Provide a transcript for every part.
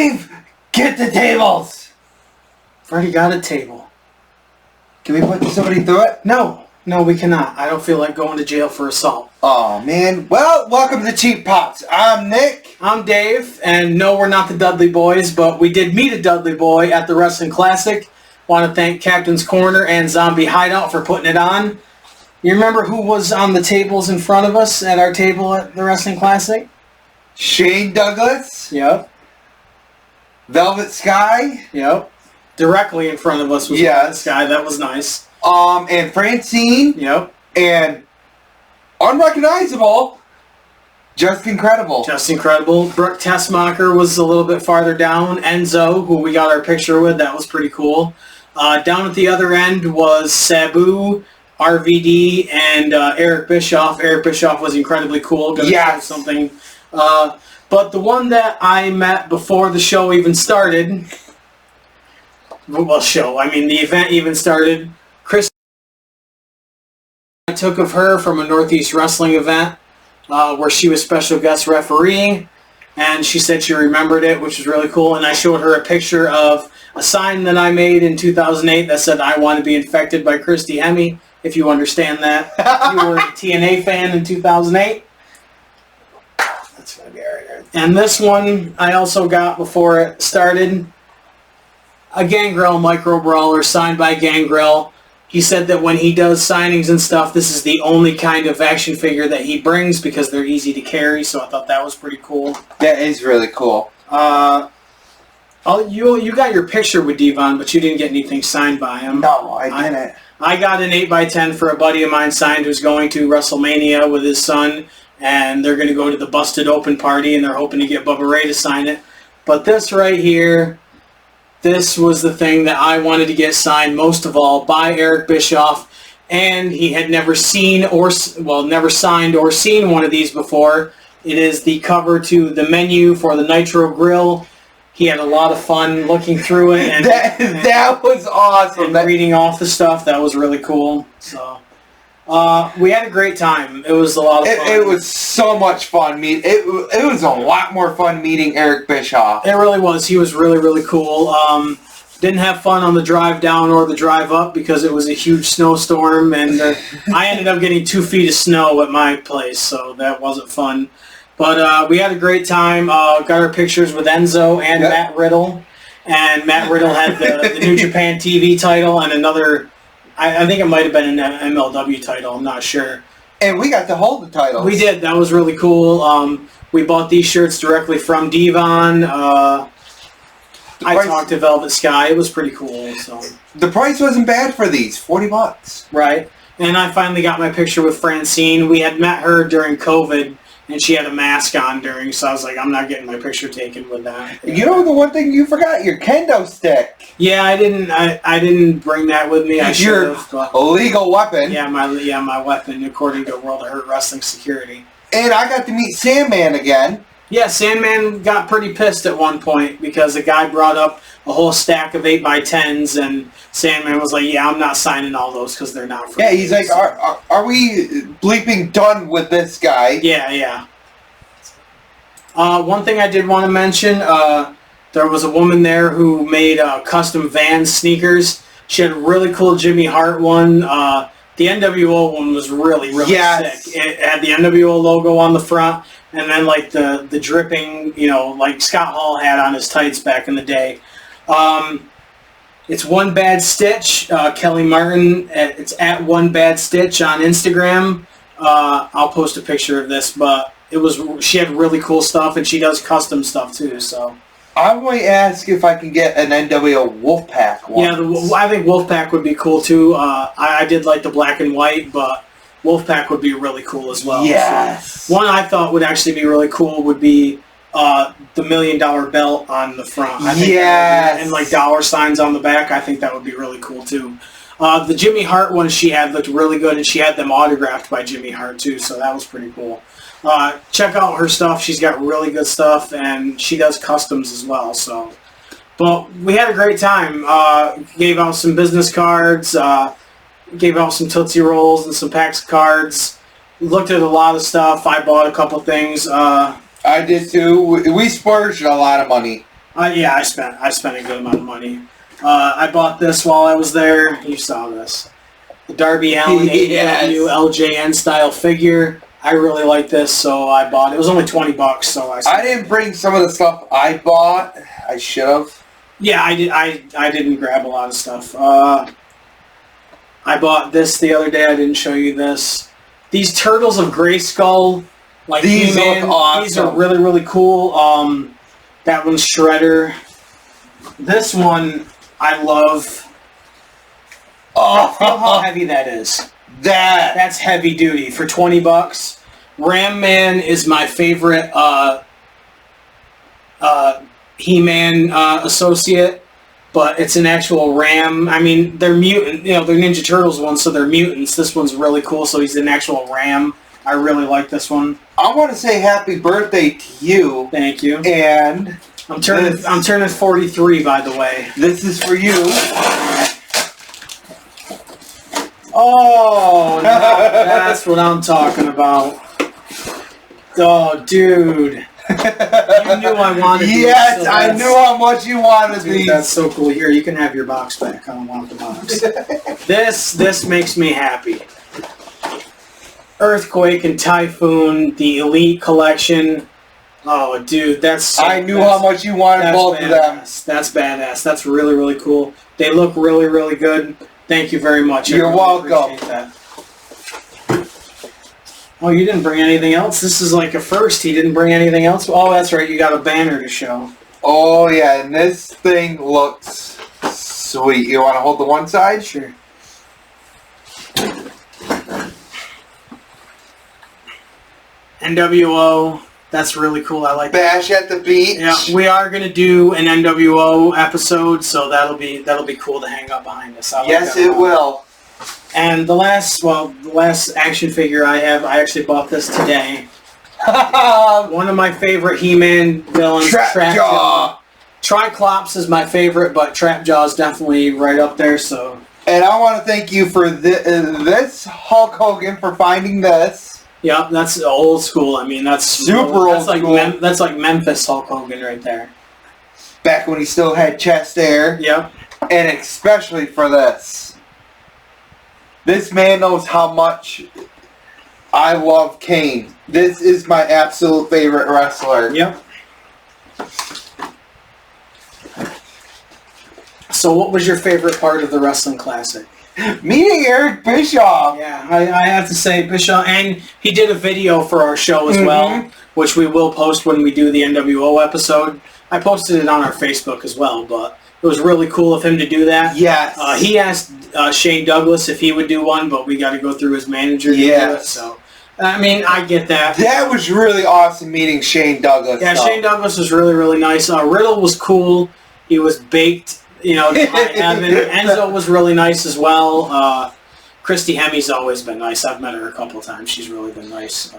Dave, get the tables. I've already got a table. Can we put somebody through it? No, we cannot. I don't feel like going to jail for assault. Oh, man. Well, welcome to Cheap Pops. I'm Nick. I'm Dave, and no, we're not the Dudley Boys, but we did meet a Dudley Boy at the Wrestling Classic. Want to thank Captain's Corner and Zombie Hideout for putting it on. You remember who was on the tables in front of us at our table at the Wrestling Classic? Shane Douglas. Yep. Velvet Sky. Yep. Directly in front of us was Velvet Sky. That was nice. And Francine. Yep. And unrecognizable, Just Incredible. Just Incredible. Brooke Tessmacher was a little bit farther down. Enzo, who we got our picture with, that was pretty cool. Down at the other end was Sabu, RVD, and Eric Bischoff. Eric Bischoff was incredibly cool. Yes. Something. But the one that I met before the show even started, the event even started, Chris, I took of her from a Northeast Wrestling event where she was special guest referee, and she said she remembered it, which was really cool, and I showed her a picture of a sign that I made in 2008 that said, "I want to be infected by Christy Hemme," if you understand that. If you were a TNA fan in 2008. That's going to be right there. And this one I also got before it started. A Gangrel Micro Brawler signed by Gangrel. He said that when he does signings and stuff, this is the only kind of action figure that he brings because they're easy to carry, so I thought that was pretty cool. That is really cool. You got your picture with Devon, but you didn't get anything signed by him. No, I didn't. I got an 8x10 for a buddy of mine signed who's going to Wrestlemania with his son, and they're going to go to the Busted Open party, and they're hoping to get Bubba Ray to sign it. But this right here, this was the thing that I wanted to get signed most of all by Eric Bischoff, and he had never signed or seen one of these before. It is the cover to the menu for the Nitro Grill. He had a lot of fun looking through it, and that was awesome. And reading off the stuff, that was really cool. So we had a great time. It was a lot of fun. It was so much fun. It was a lot more fun meeting Eric Bischoff. It really was. He was really, really cool. Didn't have fun on the drive down or the drive up because it was a huge snowstorm, and I ended up getting 2 feet of snow at my place, so that wasn't fun. But we had a great time. Got our pictures with Enzo and Matt Riddle. And Matt Riddle had the New Japan TV title and another, I think it might have been an MLW title, I'm not sure. And we got to hold the titles. We did. That was really cool. We bought these shirts directly from Devon. I talked to Velvet Sky. It was pretty cool. So the price wasn't bad for these, $40. Right. And I finally got my picture with Francine. We had met her during COVID, and she had a mask on during, so I was like, I'm not getting my picture taken with that. You know the one thing you forgot? Your kendo stick. Yeah, I didn't bring that with me. I should have. Your illegal weapon. Yeah, my weapon, according to World of Hurt Wrestling Security. And I got to meet Sandman again. Yeah, Sandman got pretty pissed at one point because a guy brought up a whole stack of 8x10s, and Sandman was like, "Yeah, I'm not signing all those because they're not for me." Yeah, he's like, "Are we bleeping done with this guy?" Yeah. One thing I did want to mention, there was a woman there who made custom Vans sneakers. She had a really cool Jimmy Hart one. The NWO one was really sick. It had the NWO logo on the front, and then like the dripping, like Scott Hall had on his tights back in the day. It's One Bad Stitch, Kelly Martin. It's at One Bad Stitch on Instagram. I'll post a picture of this, but she had really cool stuff, and she does custom stuff too. So I might ask if I can get an NWO Wolfpack one. Yeah, I think Wolfpack would be cool too. I did like the black and white, but Wolfpack would be really cool as well. Yes. So one I thought would actually be really cool would be the $1 million belt on the front. I think and like dollar signs on the back. I think that would be really cool too. The Jimmy Hart one she had looked really good, and she had them autographed by Jimmy Hart too, so that was pretty cool. Check out her stuff. She's got really good stuff, and she does customs as well. So, but we had a great time. Gave out some business cards, gave out some Tootsie Rolls and some packs of cards. Looked at a lot of stuff. I bought a couple things. I did too. We splurged a lot of money. Yeah, I spent a good amount of money. I bought this while I was there. You saw this. The Darby Allin AEW LJN style figure. I really like this, so I bought it. It was only $20, so I didn't bring some of the stuff I bought. I should have. Yeah, I did. I didn't grab a lot of stuff. I bought this the other day. I didn't show you this. These Turtles of Grayskull, like these look awesome. These are really, really cool. That one's Shredder. This one I love. Oh, feel how heavy that is. That's heavy duty for $20. Ram Man is my favorite He-Man associate. But it's an actual ram. I mean, they're mutant. You know, they're Ninja Turtles ones, so they're mutants. This one's really cool, so he's an actual ram. I really like this one. I want to say happy birthday to you. Thank you. And I'm turning 43, by the way. This is for you. Oh, that's what I'm talking about. Oh, dude. You knew I wanted these. Yes, so I knew how much you wanted these. That's so cool. Here, you can have your box back. I don't want the box. This makes me happy. Earthquake and Typhoon, the Elite Collection. Oh, dude, that's... I knew how much you wanted both of them. That's badass. That's really, really cool. They look really, really good. Thank you very much. You're welcome. Appreciate that. Oh, you didn't bring anything else? This is like a first. He didn't bring anything else? Oh, that's right. You got a banner to show. Oh, yeah. And this thing looks sweet. You want to hold the one side? Sure. NWO. That's really cool. I like Bash at the Beach. Yeah, we are going to do an NWO episode, so that'll be cool to hang up behind us. Yes, it will. And the last action figure I have, I actually bought this today. One of my favorite He-Man villains, Trapjaw. Triclops is my favorite, but Trapjaw is definitely right up there. So. And I want to thank you for this Hulk Hogan for finding this. Yep, that's old school. I mean, that's super old school. That's like Memphis Hulk Hogan right there. Back when he still had chest hair. Yep. And especially for this. This man knows how much I love Kane. This is my absolute favorite wrestler. Yep. So what was your favorite part of the Wrestling Classic? Meeting Eric Bischoff. Yeah, I have to say Bischoff, and he did a video for our show as well, which we will post when we do the NWO episode. I posted it on our Facebook as well, but it was really cool of him to do that. Yes. He asked Shane Douglas if he would do one, but we got to go through his manager to do it. So, I mean, I get that. That was really awesome meeting Shane Douglas. Yeah, Shane Douglas was really, really nice. Riddle was cool. He was baked. You know, Enzo was really nice as well. Christy Hemmy's always been nice. I've met her a couple of times. She's really been nice.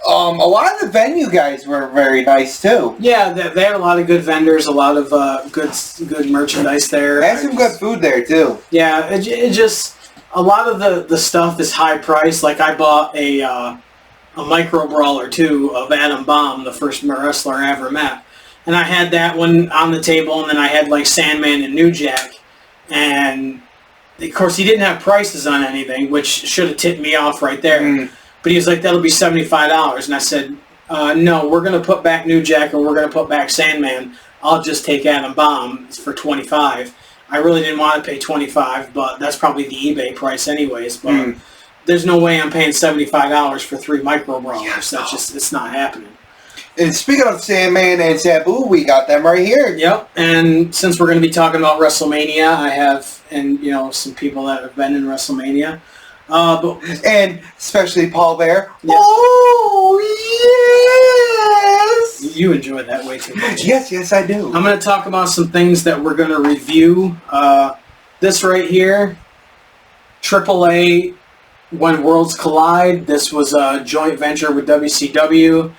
A lot of the venue guys were very nice too. Yeah, they had a lot of good vendors, a lot of good merchandise there. They had some good food there too. Yeah, it just a lot of the stuff is high priced. Like I bought a micro brawler too of Adam Bomb, the first wrestler I ever met. And I had that one on the table, and then I had like Sandman and New Jack. And of course, he didn't have prices on anything, which should have tipped me off right there. But he was like, that'll be $75. And I said, no, we're going to put back New Jack and we're going to put back Sandman. I'll just take Adam Bomb for $25. I really didn't want to pay $25, but that's probably the eBay price anyways. But there's no way I'm paying $75 for 3 micro brawlers. Yes, that's just, it's not happening. And speaking of Sandman and Sabu, we got them right here. Yep. And since we're going to be talking about WrestleMania, I have, and you know, some people that have been in WrestleMania. And especially Paul Bear. Yes. Oh, yes! You enjoy that way too much. Yes, I do. I'm going to talk about some things that we're going to review. This right here, AAA, When Worlds Collide. This was a joint venture with WCW.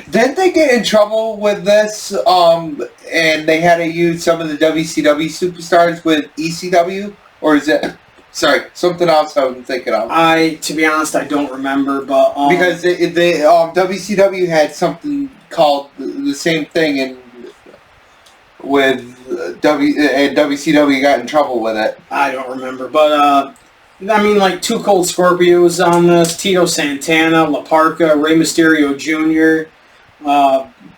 Didn't they get in trouble with this, and they had to use some of the WCW superstars with ECW? Or is it... Sorry, something else I was thinking of. To be honest, I don't remember, but... because WCW had something called the same thing, and and WCW got in trouble with it. I don't remember, but I mean, like Two Cold Scorpios on this, Tito Santana, La Parka, Rey Mysterio Jr.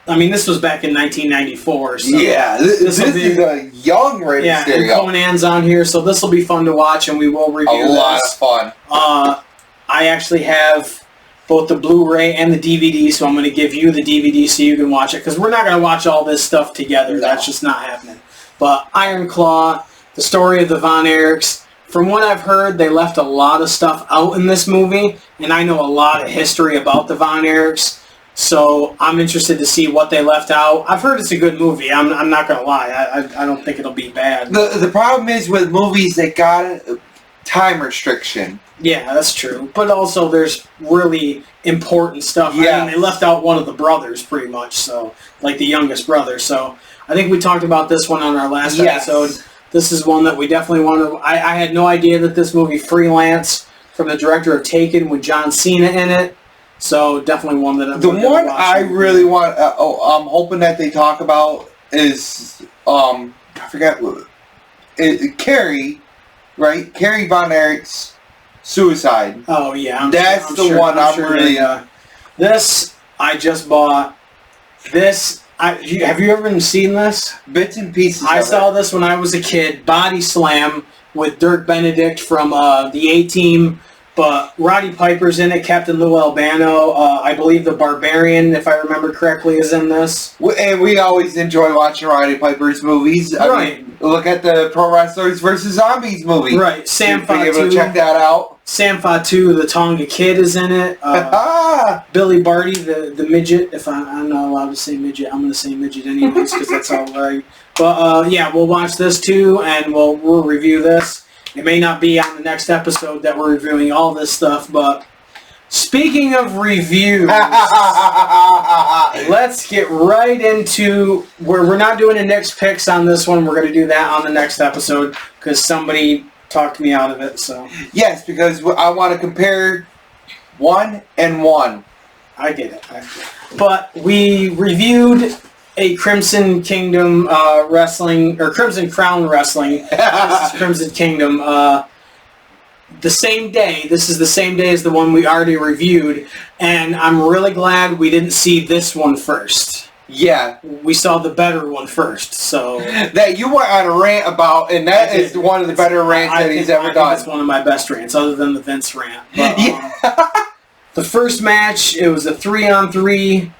I mean, this was back in 1994. So yeah, this is a young Rey Mysterio. Yeah, and Conan's on here, so this will be fun to watch, and we will review a lot of fun. I actually have both the Blu-ray and the DVD, so I'm going to give you the DVD so you can watch it, because we're not going to watch all this stuff together. No. That's just not happening. But Iron Claw, the story of the Von Erichs. From what I've heard, they left a lot of stuff out in this movie, and I know a lot of history about the Von Erichs, so I'm interested to see what they left out. I've heard it's a good movie. I'm not going to lie. I don't think it'll be bad. The problem is with movies that got a time restriction. Yeah, that's true. But also there's really important stuff. Yeah. I mean, they left out one of the brothers pretty much, so like the youngest brother. So I think we talked about this one on our last episode. This is one that we definitely want to... I had no idea that this movie, Freelance, from the director of Taken, with John Cena in it. So definitely one that I'm the one I really want... I'm hoping that they talk about is... I forgot... Carrie, right? Carrie Von Erich's Suicide. Oh, yeah. That's the one I'm really... This, I just bought. This... have you ever seen this? Bits and pieces. I saw this when I was a kid. Body Slam with Dirk Benedict from the A-Team, but Roddy Piper's in it. Captain Lou Albano. I believe the Barbarian, if I remember correctly, is in this. And we always enjoy watching Roddy Piper's movies. I mean, look at the Pro Wrestlers vs. Zombies movie. Right. Sam Fatu. Be able to check that out. Sam Fatu, the Tonga Kid, is in it. Billy Barty, the midget. If I'm not allowed to say midget, I'm going to say midget anyways because that's all right. But yeah, we'll watch this too, and we'll review this. It may not be on the next episode that we're reviewing all this stuff, but speaking of reviews, let's get right into where we're not doing a Nick's Picks on this one. We're going to do that on the next episode because somebody talked me out of it. So yes, because I want to compare 1 and 1. I get it. But we reviewed a Crimson Kingdom wrestling, or Crimson Crown wrestling. This is Crimson Kingdom. The same day. This is the same day as the one we already reviewed, and I'm really glad we didn't see this one first. Yeah. We saw the better one first, so... That you went on a rant about, and that is one of the better rants that he's ever done. That's one of my best rants, other than the Vince rant. But, the first match, it was a 3-on-3.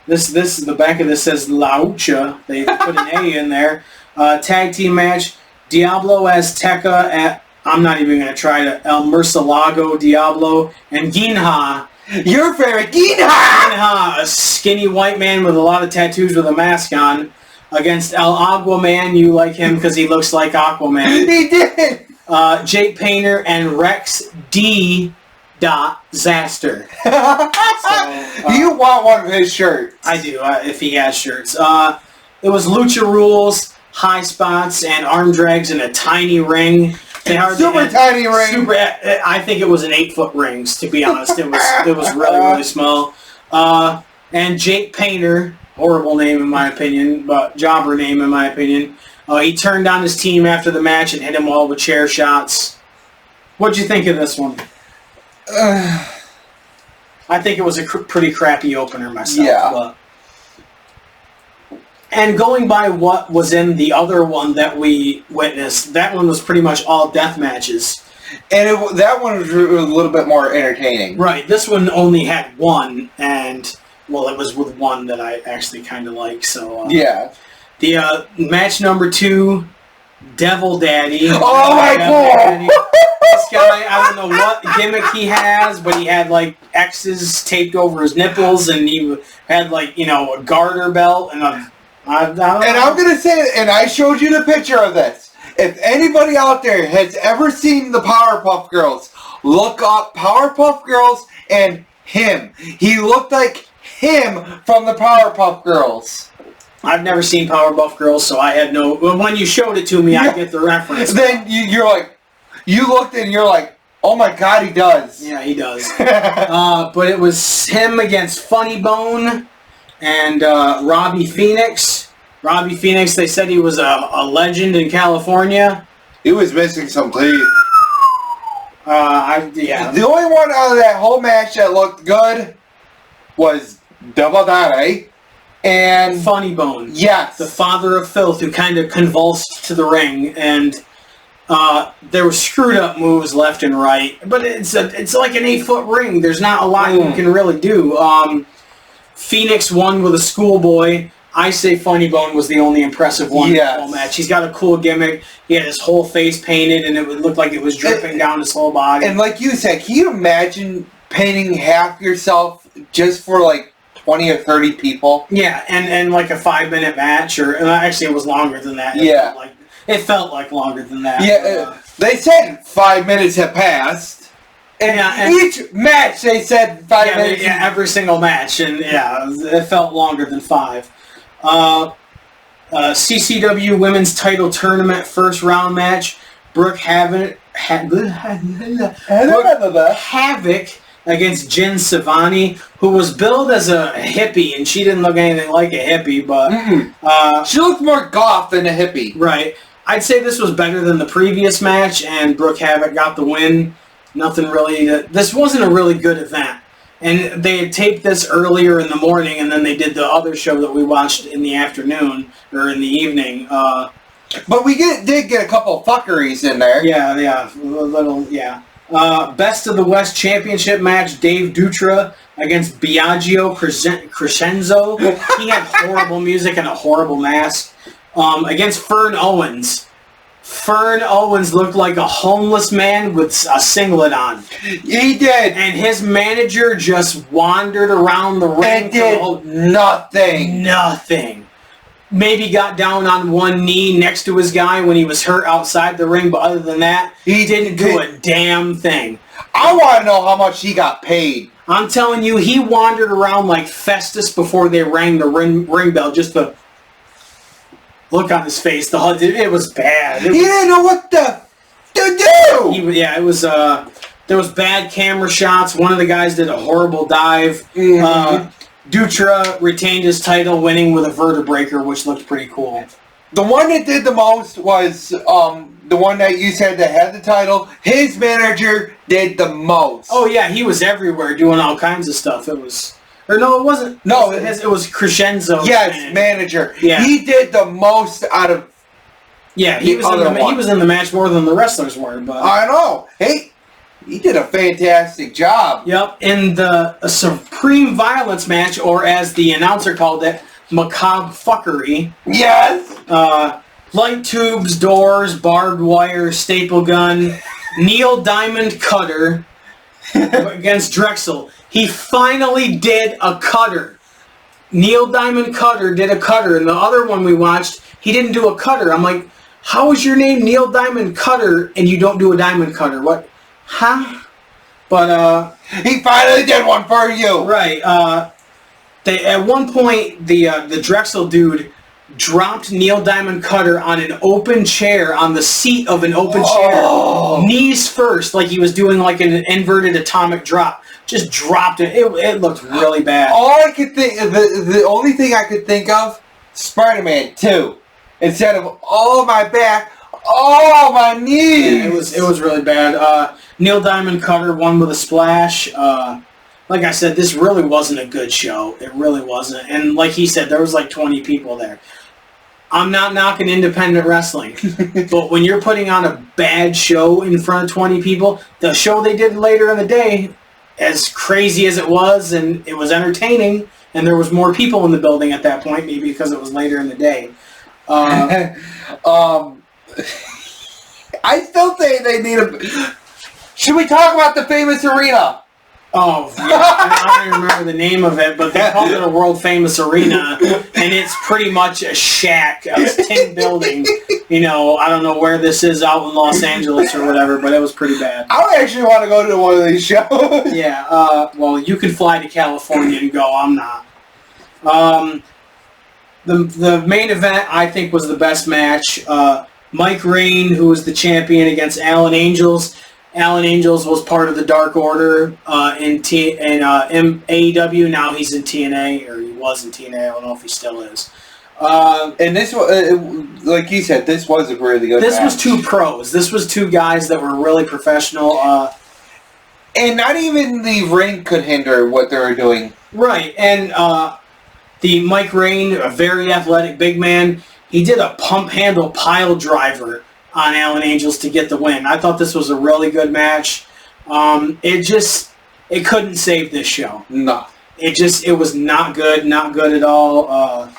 This the back of this says La Lucha. They put an A in there. Tag team match. Diablo Azteca at... I'm not even going to try to... El Murcielago Diablo and Ginha. Your favorite, Ginha! Ginha, a skinny white man with a lot of tattoos with a mask on, against El Aquaman. You like him because he looks like Aquaman. He did! Jake Painter and Rex D. Zaster. You want one of his shirts? I do, if he has shirts. It was Lucha Rules, high spots, and arm drags in a tiny ring. Tiny ring. I think it was an 8-foot ring, to be honest. It was really small. And Jake Painter, horrible name in my opinion, but jobber name in my opinion. He turned on his team after the match and hit them all with chair shots. What'd you think of this one? I think it was a pretty crappy opener myself. Yeah. But. And going by what was in the other one that we witnessed, that one was pretty much all death matches. And that one was a little bit more entertaining. Right. This one only had one, and, well, it was with one that I actually kind of like. So yeah. The match number 2, Devil Daddy. Oh, my God! This guy, I don't know what gimmick he has, but he had, like, X's taped over his nipples, and he had, like, you know, a garter belt and a... And I'm going to say it, and I showed you the picture of this. If anybody out there has ever seen the Powerpuff Girls, look up Powerpuff Girls and him. He looked like him from the Powerpuff Girls. I've never seen Powerpuff Girls, so I had no... When you showed it to me, I get the reference. Then you're like... You looked and you're like, oh my God, he does. Yeah, he does. But it was him against Funny Bone and Robbie Phoenix. Robbie Phoenix, they said he was a legend in California. He was missing some teeth. Yeah. The only one out of that whole match that looked good was Double Dare and Funny Bone. Yes. The father of filth who kind of convulsed to the ring, and there were screwed up moves left and right. But it's like an 8-foot ring. There's not a lot you can really do. Phoenix won with a schoolboy. I say Funny Bone was the only impressive one in the whole match. He's got a cool gimmick. He had his whole face painted, and it would look like it was dripping down his whole body. And like you said, can you imagine painting half yourself just for like 20 or 30 people? Yeah, and like a 5-minute match, or actually it was longer than that. It felt like longer than that. Yeah, they said 5 minutes had passed. And each match they said 5 minutes. Yeah, every single match, and it felt longer than 5. CCW Women's Title Tournament first round match. Brooke Havoc against Jen Savani, who was billed as a hippie, and she didn't look anything like a hippie, but she looked more goth than a hippie. Right. I'd say this was better than the previous match, and Brooke Havoc got the win. Nothing really. This wasn't a really good event. And they had taped this earlier in the morning, and then they did the other show that we watched in the afternoon, or in the evening. But we did get a couple of fuckeries in there. Best of the West Championship match, Dave Dutra against Biagio Crescenzo. He had horrible music and a horrible mask. Against Fern Owens. Fern Owens looked like a homeless man with a singlet on. He did. And his manager just wandered around the ring. And did nothing. Nothing. Maybe got down on one knee next to his guy when he was hurt outside the ring, but other than that, he didn't do a damn thing. I want to know how much he got paid. I'm telling you, he wandered around like Festus before they rang the ring bell, just to look on his face. It was bad. He didn't know what to do. It was. There was bad camera shots. One of the guys did a horrible dive. Dutra retained his title, winning with a vertebraker, which looked pretty cool. The one that did the most was the one that you said that had the title. His manager did the most. Oh yeah, he was everywhere doing all kinds of stuff. It was. Or no, it wasn't. No, it was Crescenzo. Yes, manager. Yeah. He did the most out of. Yeah, he was in the match more than the wrestlers were. But I know. Hey, he did a fantastic job. Yep, in the Supreme Violence match, or as the announcer called it, macabre fuckery. Yes. Light tubes, doors, barbed wire, staple gun, Neil Diamond cutter against Drexel. He finally did a cutter. Neil Diamond Cutter did a cutter, and the other one we watched, he didn't do a cutter. I'm like, how is your name Neil Diamond Cutter and you don't do a diamond cutter? What? Huh? But he finally did one for you. Right. At one point the Drexel dude dropped Neil Diamond Cutter on an open chair, on the seat of an open chair, knees first, like he was doing like an inverted atomic drop. Just dropped it. It looked really bad. All I could think, the only thing I could think of, Spider-Man 2. Instead of my back, my knees. Yeah, it was really bad. Neil Diamond Cutter won with a splash. Like I said, this really wasn't a good show. It really wasn't. And like he said, there was like 20 people there. I'm not knocking independent wrestling, but when you're putting on a bad show in front of 20 people, the show they did later in the day, as crazy as it was, and it was entertaining, and there was more people in the building at that point, maybe because it was later in the day. I still think they need a... Should we talk about the famous arena? Oh, yeah. I don't even remember the name of it, but they called it a world-famous arena, and it's pretty much a shack, a tin building. You know, I don't know where this is, out in Los Angeles or whatever, but it was pretty bad. I actually want to go to one of these shows. Yeah, well, you can fly to California and go. I'm not. The main event, I think, was the best match. Mike Rain, who was the champion, against Alan Angels. Alan Angels was part of the Dark Order in AEW. Now he's in TNA, or he was in TNA. I don't know if he still is. And this was, like you said, this was a really good This match. was two pros. This was two guys that were really professional. And not even the ring could hinder what they were doing. Right, and the Mike Rain, a very athletic big man, he did a pump handle pile driver on Alan Angels to get the win. I thought this was a really good match. It couldn't save this show. No. It was not good at all.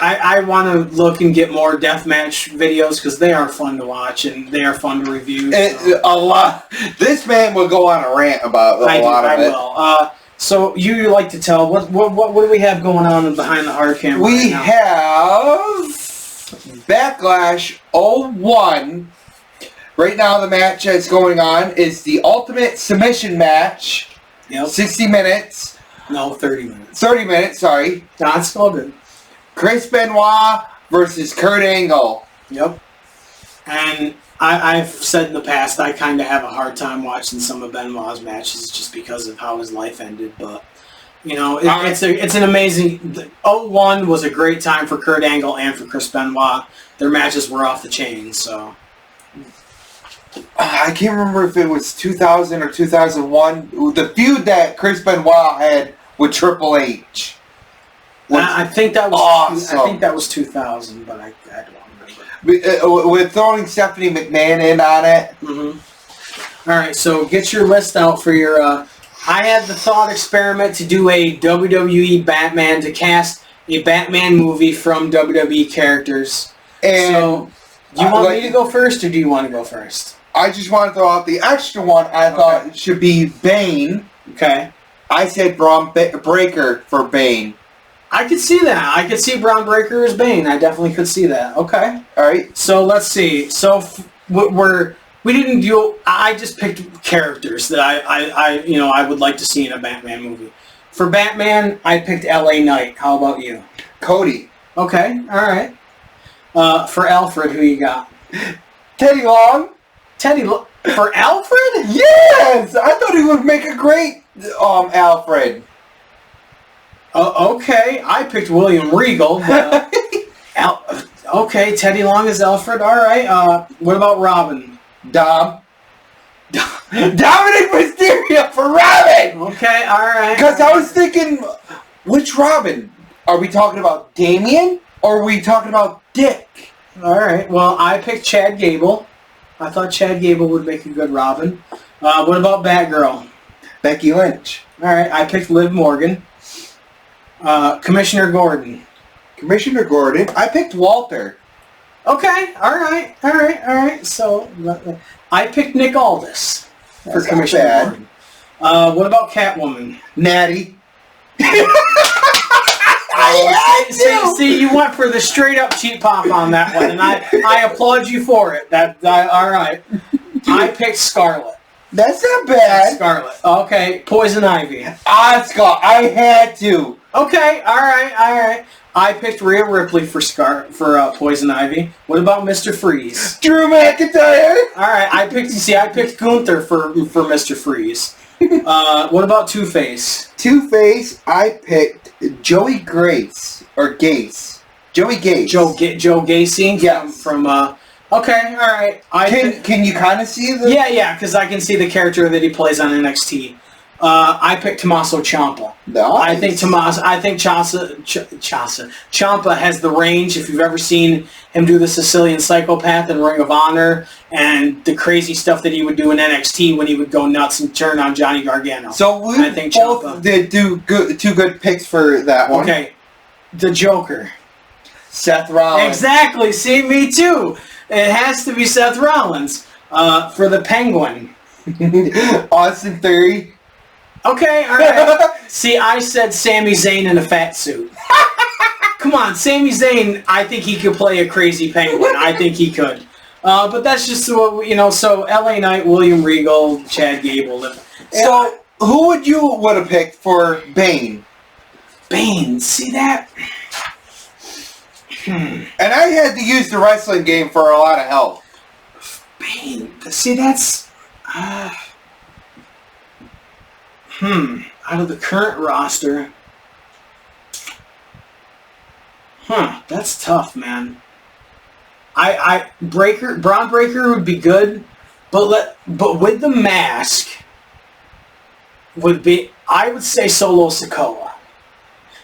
I want to look and get more deathmatch videos because they are fun to watch and they are fun to review. So. A lot. This man will go on a rant about a lot of it. I will. So you like to tell what do we have going on behind the hard camera? We right now? have Backlash 01. Right now the match that's going on is the Ultimate Submission match. Yep. 60 minutes. No, 30 minutes. 30 minutes, sorry. That's all good. Chris Benoit versus Kurt Angle. Yep. And I've said in the past I kind of have a hard time watching some of Benoit's matches just because of how his life ended. But, you know, it's an amazing... 01 was a great time for Kurt Angle and for Chris Benoit. Their matches were off the chain, so... I can't remember if it was 2000 or 2001. The feud that Chris Benoit had with Triple H. I think that was awesome. I think that was 2000, but I don't remember. With throwing Stephanie McMahon in on it. Mm-hmm. All right, so get your list out for your... I had the thought experiment to do a WWE Batman, to cast a Batman movie from WWE characters. And so, do you want me to go first, or do you want to go first? I just want to throw out the extra one. I thought it should be Bane. Okay. I said Braun Breaker for Bane. I could see that. I could see Braun Breaker as Bane. I definitely could see that. Okay. All right. So let's see. So we didn't do. I just picked characters that I would like to see in a Batman movie. For Batman, I picked L.A. Knight. How about you? Cody. Okay. All right. For Alfred, who you got? Teddy Long. For Alfred? Yes, I thought he would make a great Alfred. Okay, I picked William Regal. But, okay, Teddy Long is Alfred. All right. What about Robin? Dominic Mysterio for Robin. Okay, all right. Because I was thinking, which Robin? Are we talking about Damien or are we talking about Dick? All right. Well, I picked Chad Gable. I thought Chad Gable would make a good Robin. What about Batgirl? Becky Lynch. All right. I picked Liv Morgan. Commissioner Gordon. I picked Walter. Okay. All right. So I picked Nick Aldis for That's Commissioner not bad. Gordon. What about Catwoman? Natty. See, you went for the straight up cheap pop on that one, and I applaud you for it. All right. I picked Scarlet. That's not bad. Scarlet. Okay. Poison Ivy. Scott. I had to. Okay. All right. I picked Rhea Ripley for Poison Ivy. What about Mr. Freeze? Drew McIntyre. All right. I picked Gunther for Mr. Freeze. What about Two-Face? I picked Joey Grace or Gase. Joey Gase. Joe Gacy. Yes. From okay. All right. Can you kind of see the? Yeah, because I can see the character that he plays on NXT. I picked Tommaso Ciampa. Nice. I think Ciampa has the range. If you've ever seen him do the Sicilian Psychopath in Ring of Honor and the crazy stuff that he would do in NXT when he would go nuts and turn on Johnny Gargano. So we both did do two good picks for that one. Okay, the Joker. Seth Rollins. Exactly. See, me too. It has to be Seth Rollins. For the Penguin. Austin Theory. Okay, all right. See, I said Sami Zayn in a fat suit. Come on, Sami Zayn, I think he could play a crazy penguin. I think he could. But that's just what, so LA Knight, William Regal, Chad Gable. So, who would have picked for Bane? Bane, see that? And I had to use the wrestling game for a lot of help. Bane, see that's... out of the current roster. That's tough, man. Braun Breaker would be good, but with the mask I would say Solo Sikoa.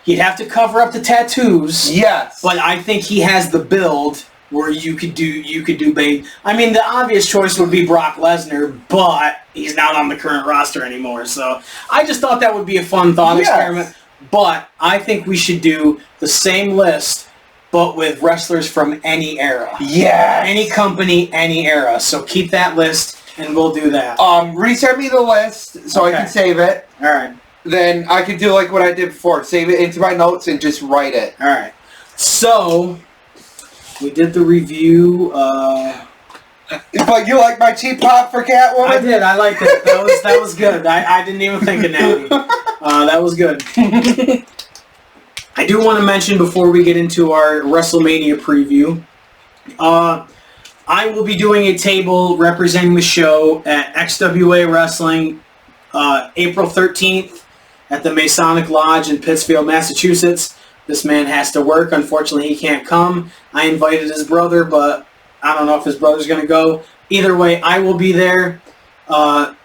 He'd have to cover up the tattoos. Yes. But I think he has the build where you could do Bane. I mean, the obvious choice would be Brock Lesnar, but he's not on the current roster anymore. So I just thought that would be a fun thought experiment. But I think we should do the same list, but with wrestlers from any era. Yes. Any company, any era. So keep that list, and we'll do that. Resend me the list so I can save it. All right. Then I could do like what I did before. Save it into my notes and just write it. All right. So we did the review. But you like my cheap pop for Catwoman? I did. I liked it. That was good. I didn't even think of Natty. That was good. I do want to mention before we get into our WrestleMania preview, I will be doing a table representing the show at XWA Wrestling April 13th at the Masonic Lodge in Pittsfield, Massachusetts. This man has to work. Unfortunately, he can't come. I invited his brother, but I don't know if his brother's going to go. Either way, I will be there. But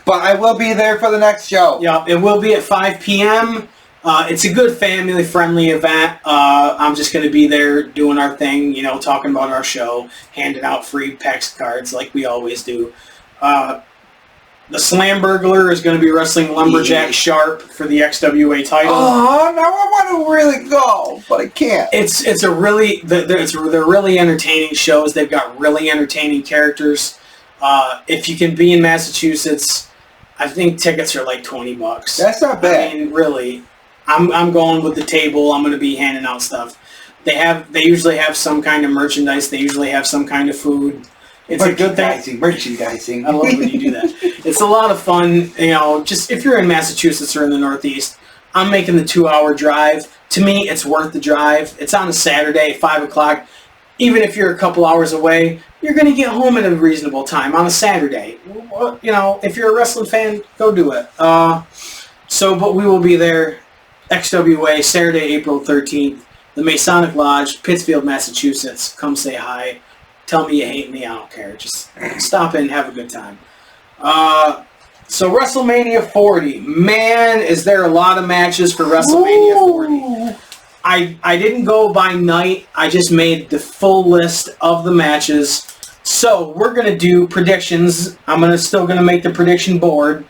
I will be there for the next show. Yeah, it will be at 5 p.m. It's a good family-friendly event. I'm just going to be there doing our thing, talking about our show, handing out free PAX cards like we always do. The Slam Burglar is going to be wrestling Lumberjack Sharp for the XWA title. Oh, now I want to really go, but I can't. They're really entertaining shows. They've got really entertaining characters. If you can be in Massachusetts, I think tickets are like $20. That's not bad. I mean, really, I'm going with the table. I'm going to be handing out stuff. They usually have some kind of merchandise. They usually have some kind of food. It's a good thing. Merchandising. I love when you do that. It's a lot of fun. Just if you're in Massachusetts or in the Northeast, I'm making the 2-hour drive. To me, it's worth the drive. It's on a Saturday, 5 o'clock. Even if you're a couple hours away, you're going to get home at a reasonable time on a Saturday. If you're a wrestling fan, go do it. But we will be there, XWA, Saturday, April 13th, the Masonic Lodge, Pittsfield, Massachusetts. Come say hi. Tell me you hate me, I don't care. Just stop in and have a good time. So WrestleMania 40. Man, is there a lot of matches for WrestleMania 40. I didn't go by night. I just made the full list of the matches. So we're going to do predictions. I'm still going to make the prediction board.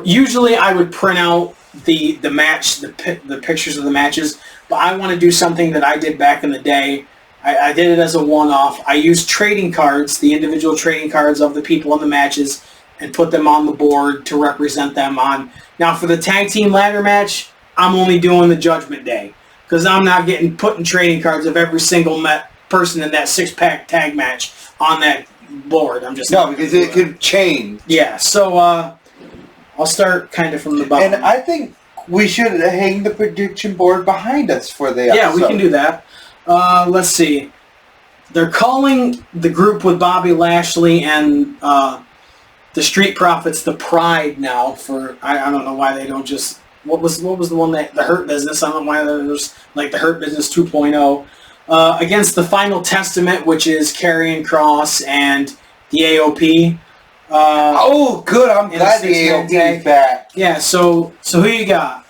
Usually I would print out the pictures of the matches, but I want to do something that I did back in the day. I did it as a one-off. I used trading cards, the individual trading cards of the people in the matches, and put them on the board to represent them on. Now, for the tag team ladder match, I'm only doing the Judgment Day, because I'm not putting trading cards of every single person in that six-pack tag match on that board. Because it could change. Yeah, so I'll start kind of from the bottom. And I think we should hang the prediction board behind us for the episode. Yeah, we can do that. Let's see. They're calling the group with Bobby Lashley and the Street Profits the Pride now. I don't know why they don't just. What was the one that the Hurt Business? I don't know why there's like the Hurt Business 2.0 against the Final Testament, which is Karrion Kross and the AOP. Good. I'm glad the AOP is back. Yeah. So who you got?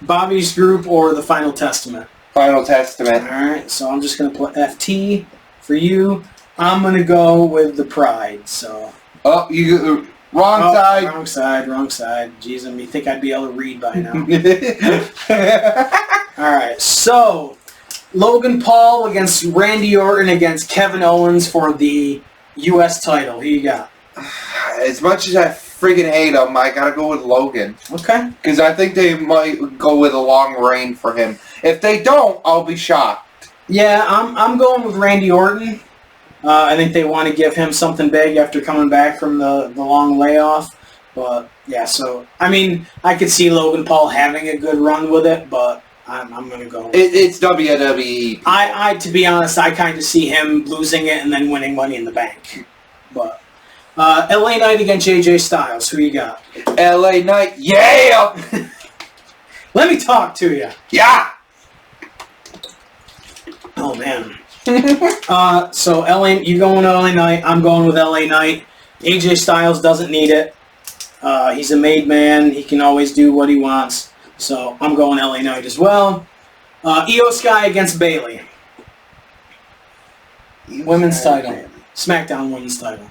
Bobby's group or the Final Testament? Final Testament. All right, so I'm just going to put FT for you. I'm going to go with the Pride, so... Oh, you... Wrong side. Wrong side. Jeez, you think I'd be able to read by now. All right, so Logan Paul against Randy Orton against Kevin Owens for the U.S. title. Who you got? As much as I friggin' hate him, I gotta go with Logan. Okay. Because I think they might go with a long reign for him. If they don't, I'll be shocked. Yeah, I'm going with Randy Orton. I think they want to give him something big after coming back from the long layoff. But, yeah, so, I mean, I could see Logan Paul having a good run with it, but I'm going to go. It's WWE. To be honest, I kind of see him losing it and then winning Money in the Bank. But, LA Knight against AJ Styles. Who you got? LA Knight. Yeah! Let me talk to you. Yeah! Oh, man. So, LA, you going with LA Knight. I'm going with LA Knight. AJ Styles doesn't need it. He's a made man. He can always do what he wants. So, I'm going LA Knight as well. Io Sky against Bayley. Women's title. Bayley. SmackDown women's title.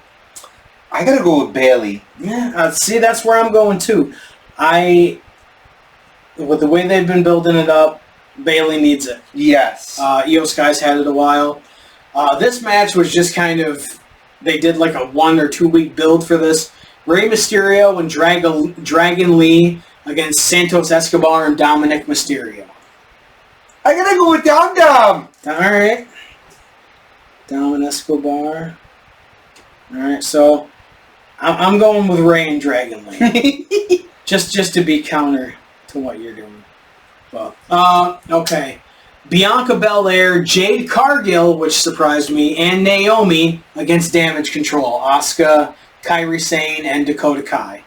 I gotta go with Bayley. Yeah, see, that's where I'm going too. With the way they've been building it up, Bayley needs it. Yes. Io Sky's had it a while. This match was just kind of, they did like a 1 or 2 week build for this. Rey Mysterio and Dragon Lee against Santos Escobar and Dominic Mysterio. I gotta go with Dom Dom. Alright. Dominic Escobar. Alright, so I'm going with Rey and Dragon Lee. just to be counter to what you're doing. But, okay. Bianca Belair, Jade Cargill, which surprised me, and Naomi against Damage Control. Asuka, Kairi Sane, and Dakota Kai.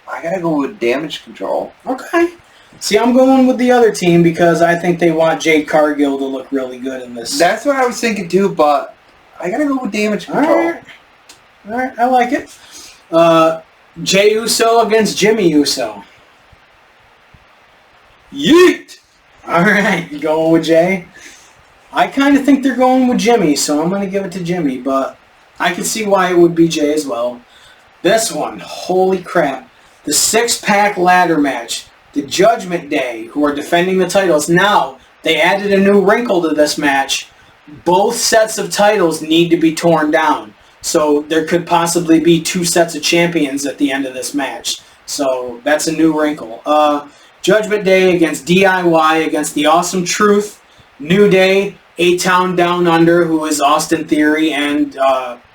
I gotta go with Damage Control. Okay. See, I'm going with the other team because I think they want Jade Cargill to look really good in this. That's what I was thinking too, but I gotta go with Damage Control. Alright, I like it. Jey Uso against Jimmy Uso. Yeet! Alright, you going with Jay? I kind of think they're going with Jimmy, so I'm going to give it to Jimmy, but I can see why it would be Jay as well. This one, holy crap. The 6-pack ladder match. The Judgment Day, who are defending the titles. Now, they added a new wrinkle to this match. Both sets of titles need to be torn down. So there could possibly be 2 sets of champions at the end of this match. So that's a new wrinkle. Judgment Day against DIY against The Awesome Truth. New Day, A-Town Down Under, who is Austin Theory and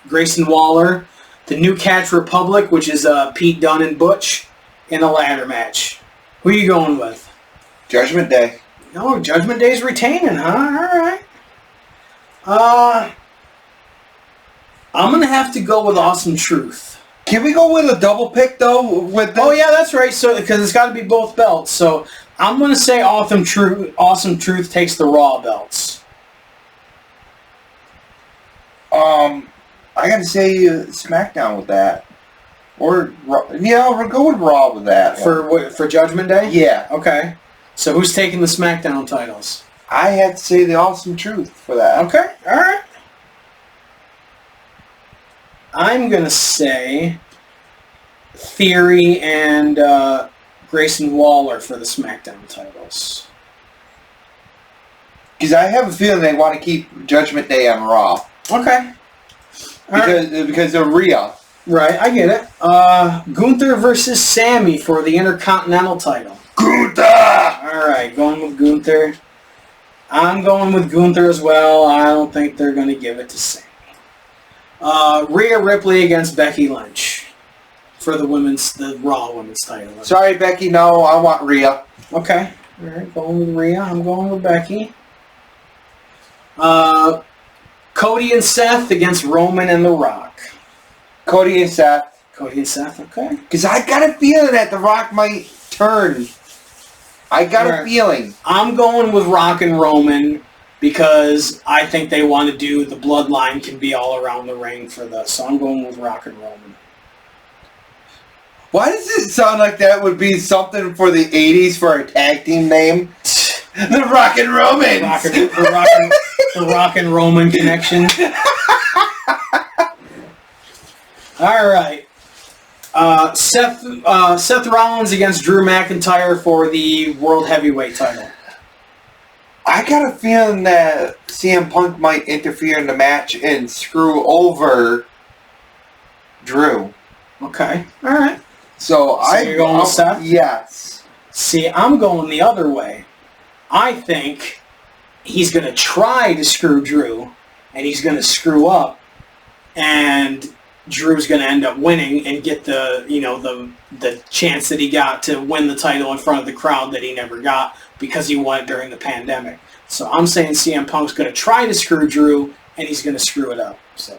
Grayson Waller. The New Catch Republic, which is Pete Dunne and Butch, in a ladder match. Who are you going with? Judgment Day. No, Judgment Day's retaining, huh? Alright. I'm going to have to go with Awesome Truth. Can we go with a double pick, though? Oh, yeah, that's right. So because it's got to be both belts. So I'm going to say Awesome Truth takes the Raw belts. I got to say SmackDown with that. Or, yeah, we'll go with Raw with that. For Judgment Day? Yeah. Okay. So who's taking the SmackDown titles? I had to say the Awesome Truth for that. Okay, all right. I'm going to say Theory and Grayson Waller for the SmackDown titles. Because I have a feeling they want to keep Judgment Day on Raw. Okay. Because of Rhea. Right, I get it. Gunther versus Sammy for the Intercontinental title. Gunther! Alright, going with Gunther. I'm going with Gunther as well. I don't think they're going to give it to Sammy. Rhea Ripley against Becky Lynch for the Raw Women's title. Sorry, Becky, no, I want Rhea. Okay, alright, going with Rhea. I'm going with Becky. Cody and Seth against Roman and The Rock. Cody and Seth. Cody and Seth, okay. Because I got a feeling that The Rock might turn. I got a feeling. I'm going with Rock and Roman because I think they want to do the bloodline can be all around the ring for this. So I'm going with Rock and Roman. Why does it sound like that would be something for the 80s for a tag team name? The Rock and Roman. The Rock and Roman connection. All right. Seth Rollins against Drew McIntyre for the World Heavyweight title. I got a feeling that CM Punk might interfere in the match and screw over Drew. Okay. All right. So you're going with Seth? Yes. See, I'm going the other way. I think he's going to try to screw Drew, and he's going to screw up, and Drew's going to end up winning and get the chance that he got to win the title in front of the crowd that he never got because he won it during the pandemic. So I'm saying CM Punk's going to try to screw Drew, and he's going to screw it up. So,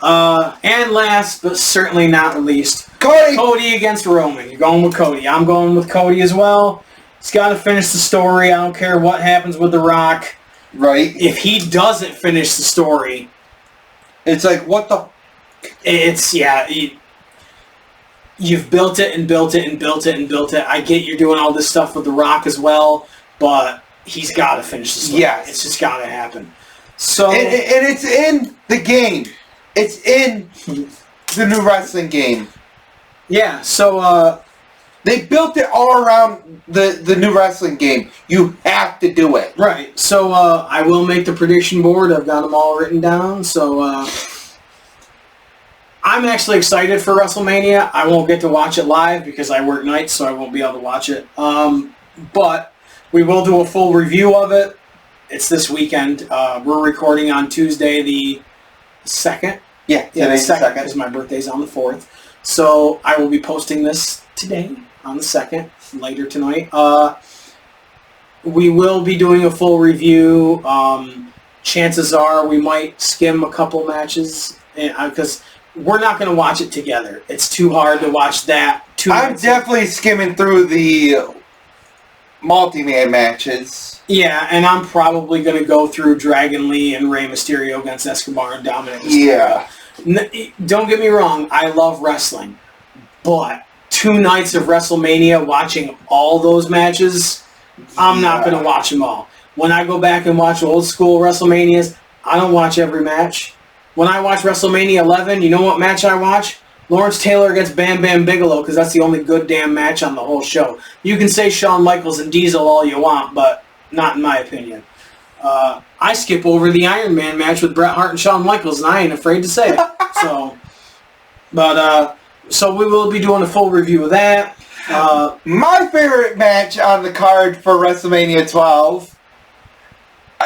and last but certainly not least, Cody against Roman. You're going with Cody. I'm going with Cody as well. He's got to finish the story. I don't care what happens with The Rock. Right. If he doesn't finish the story, it's like, what the... It's, yeah... You've built it and built it and built it and built it. I get you're doing all this stuff with The Rock as well, but he's got to finish the story. Yes. It's just got to happen. So... And it's in the game. It's in the new wrestling game. Yeah, so... They built it all around the new wrestling game. You have to do it. Right. So I will make the prediction board. I've got them all written down. So I'm actually excited for WrestleMania. I won't get to watch it live because I work nights, so I won't be able to watch it. But we will do a full review of it. It's this weekend. We're recording on Tuesday the 2nd. Yeah, the 2nd because my birthday's on the 4th. So I will be posting this today. On the 2nd, later tonight. We will be doing a full review. Chances are we might skim a couple matches because we're not going to watch it together. It's too hard to watch that. I'm definitely skimming through the multi-man matches. Yeah, and I'm probably going to go through Dragon Lee and Rey Mysterio against Escobar and Dominic Mysterio. Yeah. Don't get me wrong. I love wrestling. But 2 nights of WrestleMania watching all those matches, I'm not going to watch them all. When I go back and watch old school WrestleManias, I don't watch every match. When I watch WrestleMania 11, you know what match I watch? Lawrence Taylor against Bam Bam Bigelow, because that's the only good damn match on the whole show. You can say Shawn Michaels and Diesel all you want, but not in my opinion. I skip over the Iron Man match with Bret Hart and Shawn Michaels, and I ain't afraid to say it. So we will be doing a full review of that. My favorite match on the card for WrestleMania 12.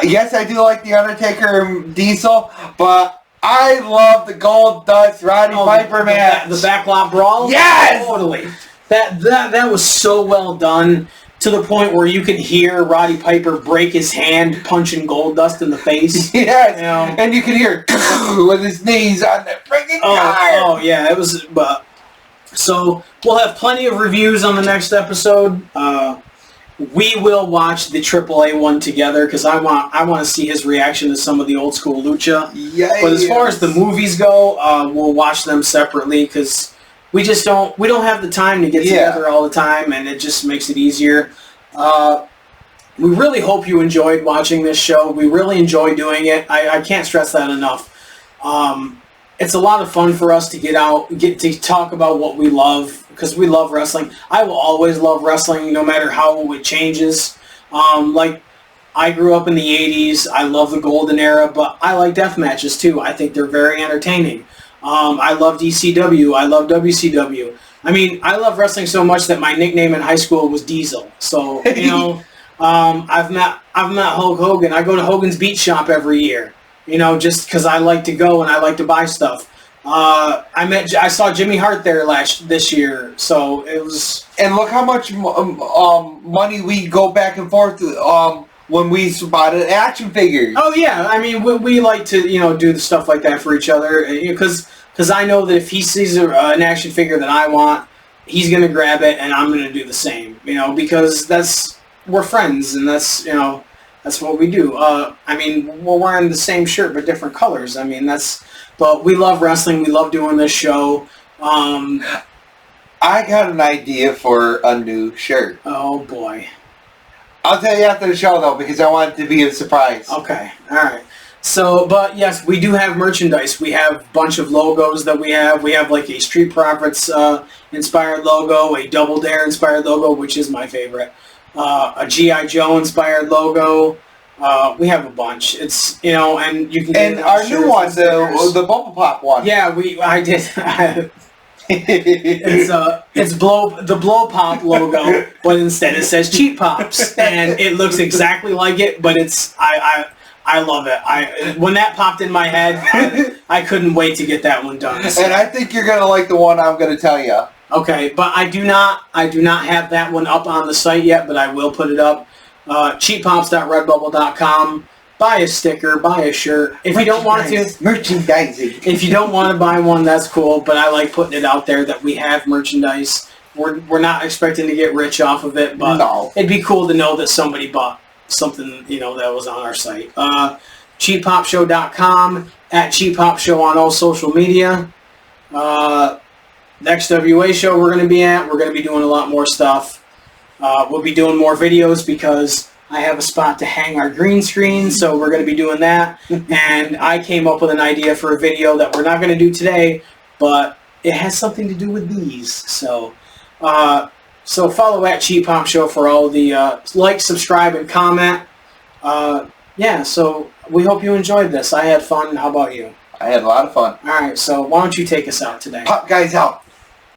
Yes, I do like The Undertaker and Diesel, but I love the Gold Dust Roddy Piper match. The backlot brawl? Yes! Totally. That was so well done to the point where you can hear Roddy Piper break his hand punching Goldust in the face. Yes, you know? And you can hear with his knees on the freaking card. Oh, yeah, it was... So, we'll have plenty of reviews on the next episode. We will watch the AAA one together because I want to see his reaction to some of the old school lucha. Yes. But as far as the movies go, we'll watch them separately because we don't have the time to get together all the time, and it just makes it easier. We really hope you enjoyed watching this show. We really enjoy doing it. I can't stress that enough. It's a lot of fun for us to get to talk about what we love, because we love wrestling. I will always love wrestling, no matter how it changes. Like, I grew up in the 80s. I love the golden era, but I like death matches, too. I think they're very entertaining. I love ECW. I love WCW. I mean, I love wrestling so much that my nickname in high school was Diesel. So, you know, I've met Hulk Hogan. I go to Hogan's Beat Shop every year. You know, just because I like to go and I like to buy stuff. I saw Jimmy Hart there this year, so it was. And look how much money we go back and forth when we bought action figures. Oh yeah, I mean we like to do the stuff like that for each other because I know that if he sees an action figure that I want, he's gonna grab it and I'm gonna do the same. Because we're friends and that's what we do. I mean, we're wearing the same shirt but different colors. I mean, but we love wrestling. We love doing this show. I got an idea for a new shirt. Oh, boy. I'll tell you after the show, though, because I want it to be a surprise. Okay. All right. So, but yes, we do have merchandise. We have a bunch of logos that we have. We have like a Street Profits inspired logo, a Double Dare inspired logo, which is my favorite. A G.I. Joe inspired logo. We have a bunch. It's and you can get our new one, the Bubble Pop one. Yeah, I did. It's the Blow Pop logo, but instead it says Cheap Pops, and it looks exactly like it. But I love it. When that popped in my head, I couldn't wait to get that one done. So. And I think you're gonna like the one I'm gonna tell you. Okay, but I do not have that one up on the site yet, but I will put it up. Cheappops.redbubble.com. Buy a sticker, buy a shirt. If you don't want to, merchandising. If you don't want to buy one, that's cool. But I like putting it out there that we have merchandise We're not expecting to get rich off of it, but No. it'd be cool to know that somebody bought something, that was on our site. CheapHopShow.com, at Cheap Hop Show on all social media. The XWA show we're going to be at. We're going to be doing a lot more stuff. We'll be doing more videos because I have a spot to hang our green screen, so we're going to be doing that. And I came up with an idea for a video that we're not going to do today, but it has something to do with these. So follow at Cheap Hop Show for all the like, subscribe, and comment. Yeah, so we hope you enjoyed this. I had fun. How about you? I had a lot of fun. All right, so why don't you take us out today? Pop guys out.